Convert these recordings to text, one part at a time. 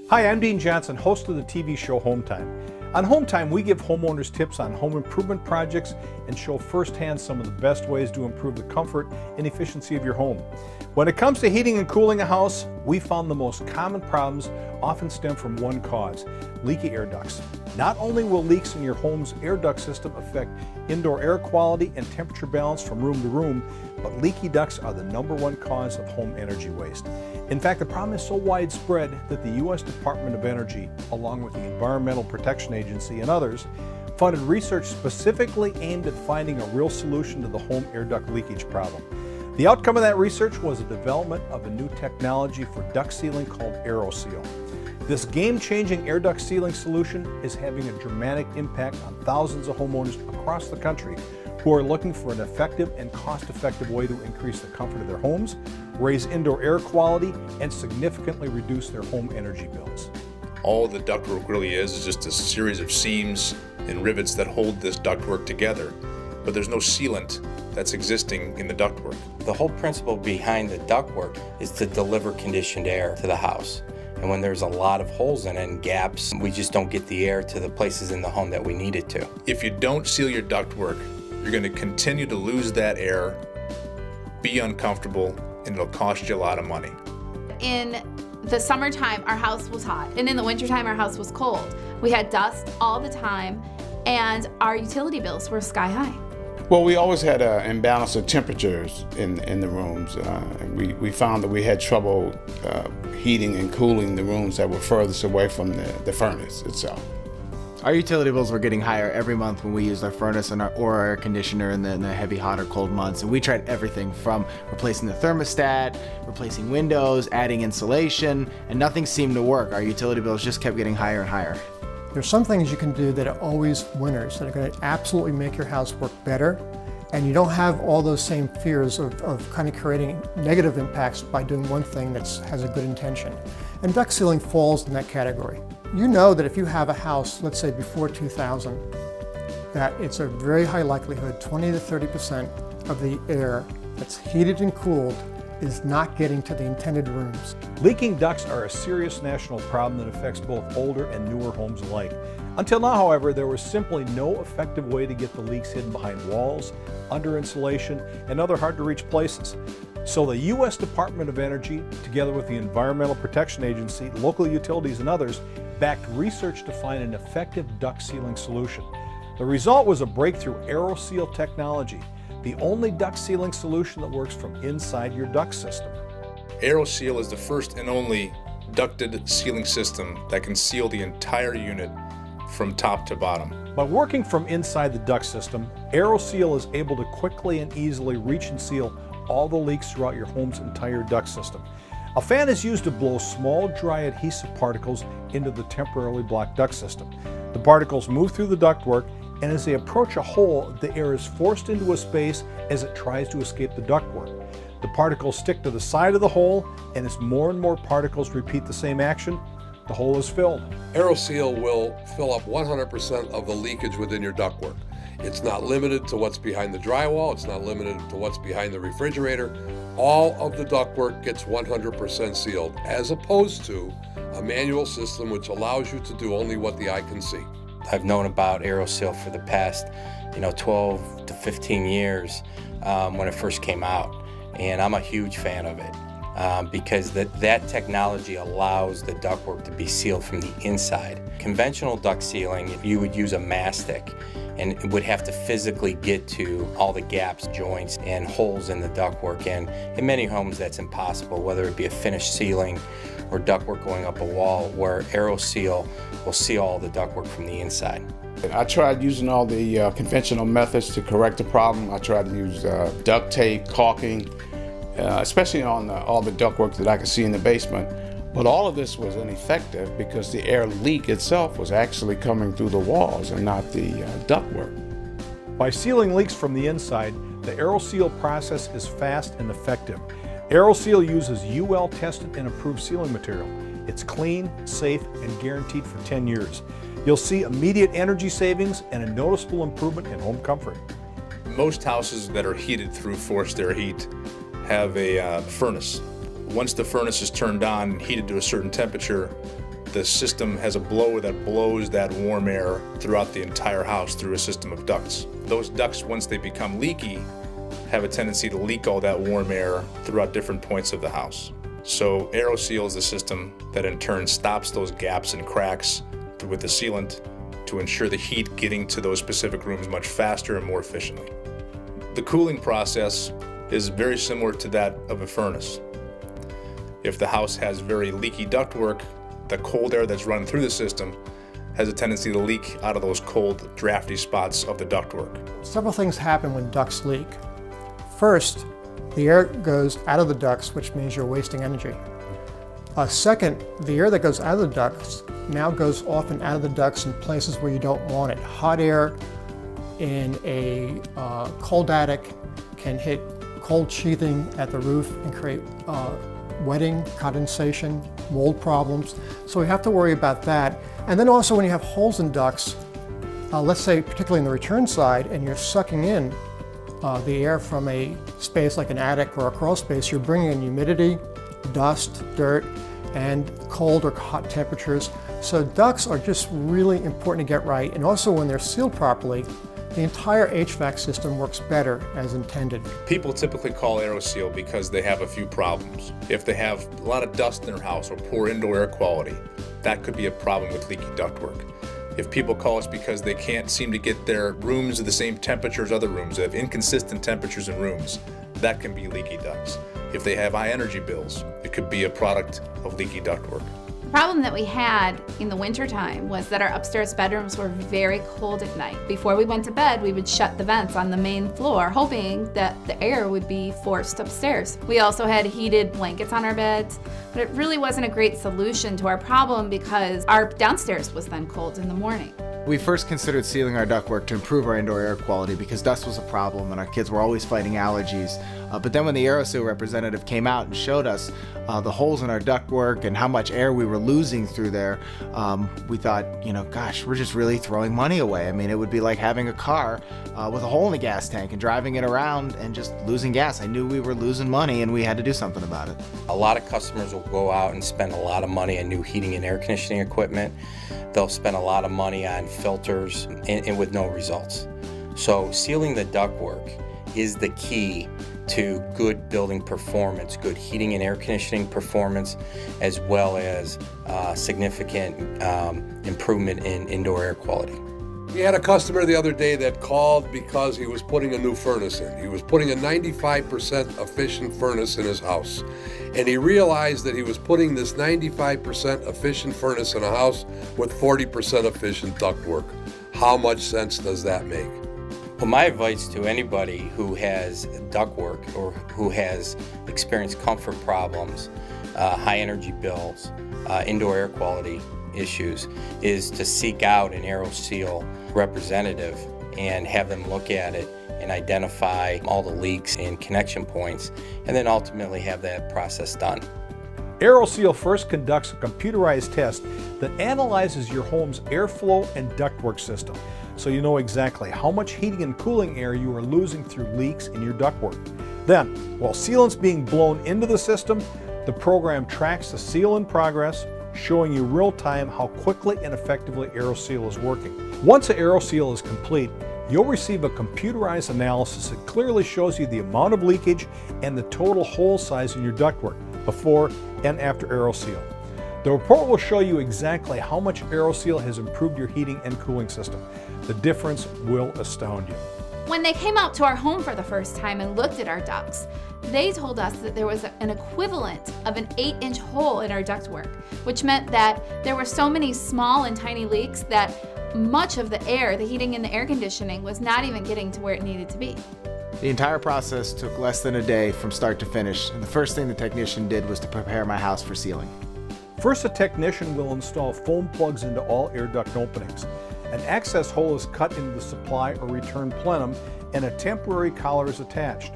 Hi, I'm Dean Johnson, host of the TV show Home Time. On Home Time, we give homeowners tips on home improvement projects and show firsthand some of the best ways to improve the comfort and efficiency of your home. When it comes to heating and cooling a house, we found the most common problems often stem from one cause: leaky air ducts. Not only will leaks in your home's air duct system affect indoor air quality and temperature balance from room to room, but leaky ducts are the #1 cause of home energy waste. In fact, the problem is so widespread that the U.S. Department of Energy, along with the Environmental Protection Agency and others, funded research specifically aimed at finding a real solution to the home air duct leakage problem. The outcome of that research was the development of a new technology for duct sealing called Aeroseal. This game-changing air duct sealing solution is having a dramatic impact on thousands of homeowners across the country who are looking for an effective and cost-effective way to increase the comfort of their homes, raise indoor air quality, and significantly reduce their home energy bills. All the ductwork really is just a series of seams and rivets that hold this ductwork together, but there's no sealant that's existing in the ductwork. The whole principle behind the ductwork is to deliver conditioned air to the house. And when there's a lot of holes in it and gaps, we just don't get the air to the places in the home that we need it to. If you don't seal your ductwork, you're going to continue to lose that air, be uncomfortable, and it'll cost you a lot of money. In the summertime, our house was hot, and in the wintertime, our house was cold. We had dust all the time, and our utility bills were sky high. Well, we always had an imbalance of temperatures in the rooms. We found that we had trouble heating and cooling the rooms that were furthest away from the furnace itself. Our utility bills were getting higher every month when we used our furnace and our air conditioner in the heavy, hot, or cold months. And we tried everything from replacing the thermostat, replacing windows, adding insulation, and nothing seemed to work. Our utility bills just kept getting higher and higher. There's some things you can do that are always winners, that are going to absolutely make your house work better, and you don't have all those same fears of kind of creating negative impacts by doing one thing that has a good intention. And duct sealing falls in that category. You know that if you have a house, let's say before 2000, that it's a very high likelihood 20 to 30% of the air that's heated and cooled is not getting to the intended rooms. Leaking ducts are a serious national problem that affects both older and newer homes alike. Until now, however, there was simply no effective way to get the leaks hidden behind walls, under insulation, and other hard-to-reach places. So the U.S. Department of Energy, together with the Environmental Protection Agency, local utilities, and others, backed research to find an effective duct sealing solution. The result was a breakthrough Aeroseal technology, the only duct sealing solution that works from inside your duct system. Aeroseal is the first and only ducted sealing system that can seal the entire unit from top to bottom. By working from inside the duct system, Aeroseal is able to quickly and easily reach and seal all the leaks throughout your home's entire duct system. A fan is used to blow small, dry adhesive particles into the temporarily blocked duct system. The particles move through the ductwork, and as they approach a hole, the air is forced into a space as it tries to escape the ductwork. The particles stick to the side of the hole, and as more and more particles repeat the same action, the hole is filled. Aeroseal will fill up 100% of the leakage within your ductwork. It's not limited to what's behind the drywall. It's not limited to what's behind the refrigerator. All of the ductwork gets 100% sealed, as opposed to a manual system which allows you to do only what the eye can see. I've known about Aeroseal for the past 12 to 15 years when it first came out, and I'm a huge fan of it because that technology allows the ductwork to be sealed from the inside. Conventional duct sealing, you would use a mastic and it would have to physically get to all the gaps, joints, and holes in the ductwork, and in many homes that's impossible, whether it be a finished ceiling or ductwork going up a wall, where Aeroseal will seal all the ductwork from the inside. I tried using all the conventional methods to correct the problem. I tried to use duct tape, caulking, especially on all the ductwork that I could see in the basement. But all of this was ineffective because the air leak itself was actually coming through the walls and not the ductwork. By sealing leaks from the inside, the Aeroseal process is fast and effective. Aeroseal uses UL-tested and approved sealing material. It's clean, safe, and guaranteed for 10 years. You'll see immediate energy savings and a noticeable improvement in home comfort. Most houses that are heated through forced air heat have a furnace. Once the furnace is turned on and heated to a certain temperature, the system has a blower that blows that warm air throughout the entire house through a system of ducts. Those ducts, once they become leaky, have a tendency to leak all that warm air throughout different points of the house. So Aeroseal is the system that in turn stops those gaps and cracks with the sealant to ensure the heat getting to those specific rooms much faster and more efficiently. The cooling process is very similar to that of a furnace. If the house has very leaky ductwork, the cold air that's running through the system has a tendency to leak out of those cold, drafty spots of the ductwork. Several things happen when ducts leak. First, the air goes out of the ducts, which means you're wasting energy. Second, the air that goes out of the ducts now goes often out of the ducts in places where you don't want it. Hot air in a cold attic can hit cold sheathing at the roof and create wetting, condensation, mold problems. So we have to worry about that. And then also when you have holes in ducts, let's say particularly in the return side, and you're sucking in the air from a space like an attic or a crawl space, you're bringing in humidity, dust, dirt, and cold or hot temperatures. So ducts are just really important to get right. And also when they're sealed properly, the entire HVAC system works better as intended. People typically call Aeroseal because they have a few problems. If they have a lot of dust in their house or poor indoor air quality, that could be a problem with leaky ductwork. If people call us because they can't seem to get their rooms at the same temperature as other rooms, they have inconsistent temperatures in rooms, that can be leaky ducts. If they have high energy bills, it could be a product of leaky ductwork. The problem that we had in the wintertime was that our upstairs bedrooms were very cold at night. Before we went to bed, we would shut the vents on the main floor, hoping that the air would be forced upstairs. We also had heated blankets on our beds, but it really wasn't a great solution to our problem because our downstairs was then cold in the morning. We first considered sealing our ductwork to improve our indoor air quality because dust was a problem and our kids were always fighting allergies. But then when the Aeroseal representative came out and showed us the holes in our ductwork and how much air we were losing through there, we thought, gosh, we're just really throwing money away. I mean, it would be like having a car with a hole in the gas tank and driving it around and just losing gas. I knew we were losing money and we had to do something about it. A lot of customers will go out and spend a lot of money on new heating and air conditioning equipment. They'll spend a lot of money on filters and with no results. So sealing the ductwork is the key to good building performance, good heating and air conditioning performance, as well as significant improvement in indoor air quality. We had a customer the other day that called because he was putting a new furnace in. He was putting a 95% efficient furnace in his house. And he realized that he was putting this 95% efficient furnace in a house with 40% efficient ductwork. How much sense does that make? Well, my advice to anybody who has ductwork or who has experienced comfort problems, high energy bills, indoor air quality issues, is to seek out an Aeroseal representative and have them look at it and identify all the leaks and connection points, and then ultimately have that process done. Aeroseal first conducts a computerized test that analyzes your home's airflow and ductwork system, so you know exactly how much heating and cooling air you are losing through leaks in your ductwork. Then, while sealant's being blown into the system, the program tracks the seal in progress, showing you real-time how quickly and effectively Aeroseal is working. Once the Aeroseal is complete, you'll receive a computerized analysis that clearly shows you the amount of leakage and the total hole size in your ductwork before and after Aeroseal. The report will show you exactly how much Aeroseal has improved your heating and cooling system. The difference will astound you. When they came out to our home for the first time and looked at our ducts, they told us that there was an equivalent of an 8-inch hole in our ductwork, which meant that there were so many small and tiny leaks that much of the air, the heating and the air conditioning, was not even getting to where it needed to be. The entire process took less than a day from start to finish, and the first thing the technician did was to prepare my house for sealing. First, a technician will install foam plugs into all air duct openings. An access hole is cut into the supply or return plenum, and a temporary collar is attached.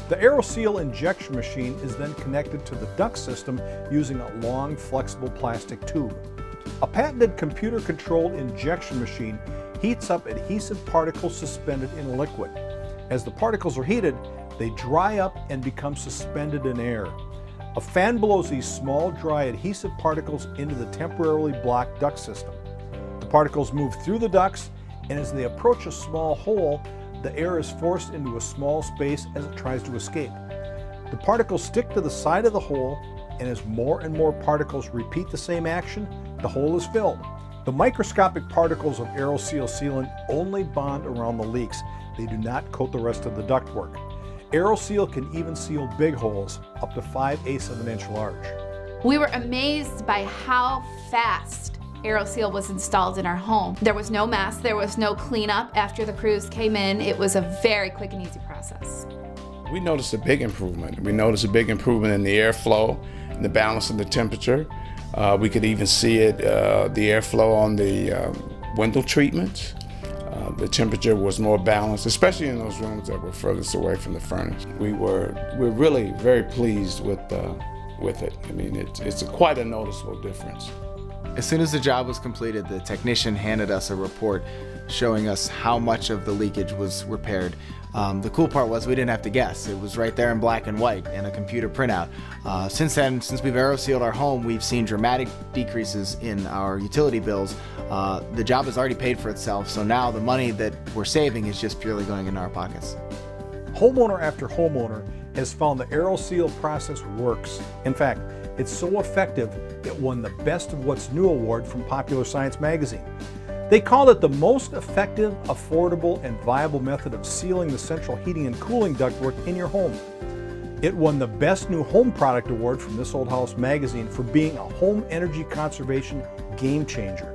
The Aeroseal injection machine is then connected to the duct system using a long, flexible plastic tube. A patented computer-controlled injection machine heats up adhesive particles suspended in a liquid. As the particles are heated, they dry up and become suspended in air. A fan blows these small, dry, adhesive particles into the temporarily blocked duct system. The particles move through the ducts, and as they approach a small hole, the air is forced into a small space as it tries to escape. The particles stick to the side of the hole, and as more and more particles repeat the same action, the hole is filled. The microscopic particles of Aeroseal sealant only bond around the leaks. They do not coat the rest of the ductwork. Aeroseal can even seal big holes, up to 5/8 of an inch large. We were amazed by how fast Aeroseal was installed in our home. There was no mess, there was no cleanup after the crews came in. It was a very quick and easy process. We noticed a big improvement. We noticed a big improvement in the airflow and the balance of the temperature. We could even see it, the airflow on the window treatments. The temperature was more balanced, especially in those rooms that were furthest away from the furnace. We're really very pleased with it. I mean, it's quite a noticeable difference. As soon as the job was completed, the technician handed us a report showing us how much of the leakage was repaired. The cool part was we didn't have to guess. It was right there in black and white in a computer printout. Since then, since we've aerosealed our home, we've seen dramatic decreases in our utility bills. The job has already paid for itself, so now the money that we're saving is just purely going in our pockets. Homeowner after homeowner has found the Aeroseal process works. In fact, it's so effective, it won the Best of What's New award from Popular Science magazine. They called it the most effective, affordable, and viable method of sealing the central heating and cooling ductwork in your home. It won the Best New Home Product award from This Old House magazine for being a home energy conservation game changer.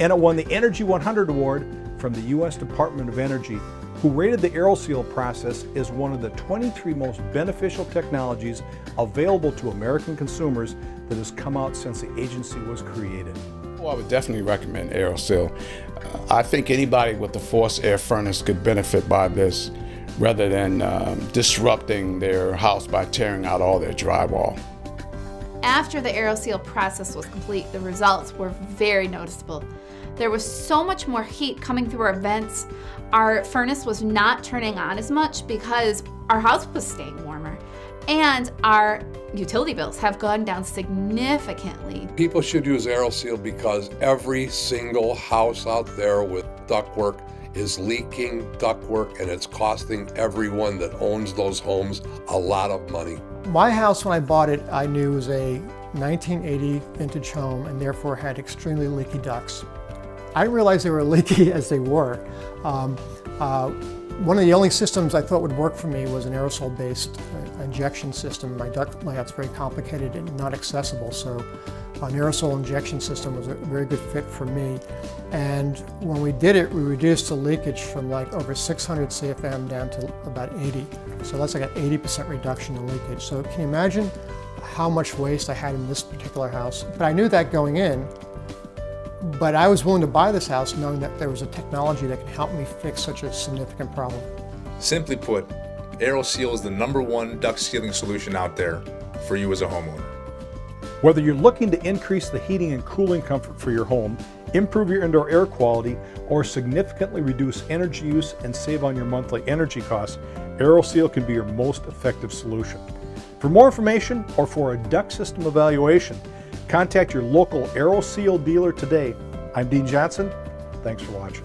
And it won the Energy 100 award from the U.S. Department of Energy, who rated the Aeroseal process as one of the 23 most beneficial technologies available to American consumers that has come out since the agency was created. Well, I would definitely recommend Aeroseal. I think anybody with a forced air furnace could benefit by this rather than disrupting their house by tearing out all their drywall. After the Aeroseal process was complete, the results were very noticeable. There was so much more heat coming through our vents. Our furnace was not turning on as much because our house was staying warmer. And our utility bills have gone down significantly. People should use Aeroseal because every single house out there with ductwork is leaking ductwork, and it's costing everyone that owns those homes a lot of money. My house, when I bought it, I knew was a 1980 vintage home and therefore had extremely leaky ducts. I didn't realize they were leaky as they were. One of the only systems I thought would work for me was an aerosol-based injection system. My duct layout's very complicated and not accessible, so an aerosol injection system was a very good fit for me. And when we did it, we reduced the leakage from like over 600 CFM down to about 80. So that's like an 80% reduction in leakage. So can you imagine how much waste I had in this particular house? But I knew that going in. But I was willing to buy this house knowing that there was a technology that could help me fix such a significant problem. Simply put, Aeroseal is the #1 duct sealing solution out there for you as a homeowner. Whether you're looking to increase the heating and cooling comfort for your home, improve your indoor air quality, or significantly reduce energy use and save on your monthly energy costs, Aeroseal can be your most effective solution. For more information or for a duct system evaluation, contact your local Aeroseal dealer today. I'm Dean Johnson. Thanks for watching.